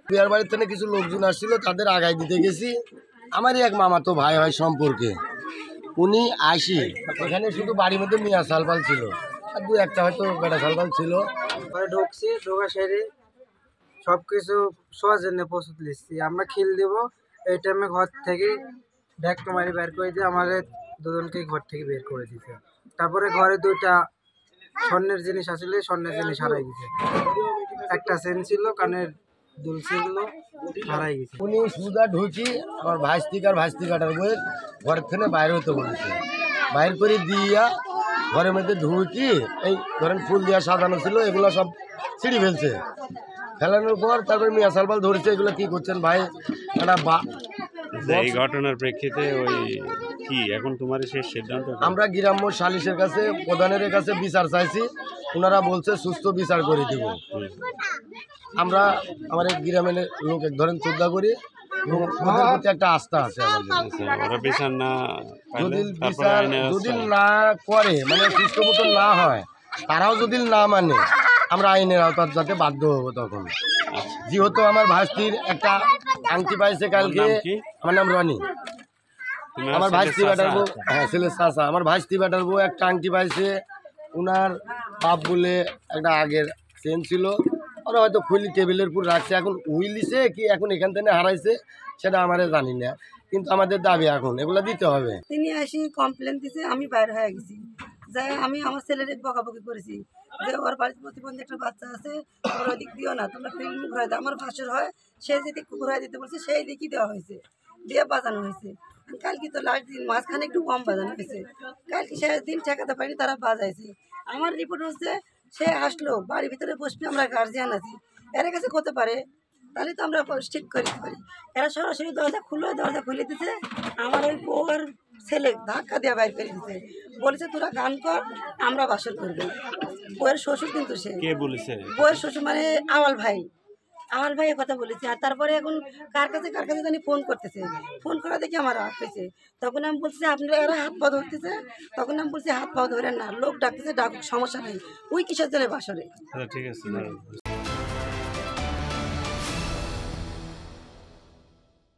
বিয়ার বাড়ির থেকে কিছু লোকজন আসছিল, তাদের আগায় দিতে গেছি। আমারই এক মামাতো ভাই হয় সম্পর্কে, উনি আসি এখানে শুধু বাড়ির মধ্যে মিয়া সালপাল ছিল, আর দু একটা হয়তো বেটা সালপাল ছিল। ঢুকছি, ঢোকা সেরে সব কিছু শোয়ার জন্য প্রস্তুত নিচ্ছি। আমরা খিল দেব, এই টাইমে ঘর থেকে ঢাকটা মারি বের করে দিয়ে আমাদের দুজনকে ঘর থেকে বের করে দিতে। তারপরে ঘরে দুইটা স্বর্ণের জিনিস আসলে স্বর্ণের জিনিস হারাই গেছে। একটা চেন ছিল, কানের দুল ছিল, হারাই গেছে। উনি সুদা ঢুকি আমার ভাইস্তিকার ভাইস্তিকাটার বই ঘরের থেকে বাইরে হতে বলেছে, বাইর করে দিয়া ঘরের মধ্যে ঢুকি এই ধরেন ফুল দিয়া সাজানো ছিল, এগুলো সব ছিঁড়ি ফেলছে। ফেলানোর পর তারপরে মিয়া সালপাল ধরেছে, এগুলো কি করছেন ভাই? এই ঘটনার প্রেক্ষিতে ওই কি এখন তোমার শেষ সিদ্ধান্ত? আমরা গ্রাম্য সালিশের কাছে প্রধানের কাছে বিচার চাইছি, ওনারা বলছে সুস্থ বিচার করে দিব। আমরা আমার এই গ্রামের লোক এক ধরেন শ্রদ্ধা করি এবং ওদের প্রতি একটা আস্থা আছে আমাদের। ওরা বিচার না যদি না করে, মানে সুস্থ মতো না হয়, তারাও যদি না মানে আমরা আইনের আওতার যাতে বাধ্য হবো তখন। যেহেতু আমার ভাস্তির একটা আংটি পাইছে কালকে, আমার নাম রনি, আমার ভাস্তি বেটার বউ, হ্যাঁ ছেলের চাচা, আমার ভাস্তি বেটার বউ একটা আংটি পাইছে। উনার বাপ বলে একটা আগের চেন ছিল, ওরা হয়তো খুলি টেবিলের উপর রাখছে, এখন উইলিছে কি এখন এখান থেকে হারাইছে সেটা আমরা জানি না, কিন্তু আমাদের দাবি এখন এগুলো দিতে হবে। তিনি আসি কমপ্লেন দিছে, আমি বাইরে হয়ে গেছি, যাই আমি আমার ছেলের বকাবকি করেছি যে ওর বাড়িতে প্রতিবন্ধী একটা বাচ্চা আছে, ওর দিক দিও না, তোমরা ফিল্ম ঘুরাই দাও। আমার ভাসুর হয়, সে যেদিক ঘুরাই দিতে বলছে সেই দিকই দেওয়া হয়েছে, দিয়ে বাজানো হয়েছে। কালকে তো লাস্ট দিন, মাঝখানে একটু কম বাজানো হয়েছে, কালকে সে দিন ঠেকাতে পারিনি, তারা বাজাইছে। আমার রিপোর্ট হচ্ছে সে আসলো, বাড়ির ভিতরে বসবে, আমরা গার্জিয়ান আছি, এর কাছে করতে পারে, তাহলে তো আমরা ঠিক করতে পারি। এরা সরাসরি দরজা খুলে দিতে, আমার ওই বউয়ের ছেলে ধাক্কা দিয়ে বাইর করে দিতে বলেছে, তোরা গান কর, আমরা বাসর করবো। বউয়ের শ্বশুর, কিন্তু সে বলেছে বউয়ের শ্বশুর মানে আমার ভাই কথা বলেছে। আর তারপরে এখন কার কাছে জানি ফোন করতেছে, ফোন করা দেখে আমার রাগ হয়েছে। তখন আমি বলছি আপনারা, এরা হাত পা ধরতেছে, তখন আমি বলছি হাত পা ধরেন না, লোক ডাকতেছে, ডাকুক, সমস্যা নেই, ওই কিসের জন্য বাসরে। ঠিক আছে।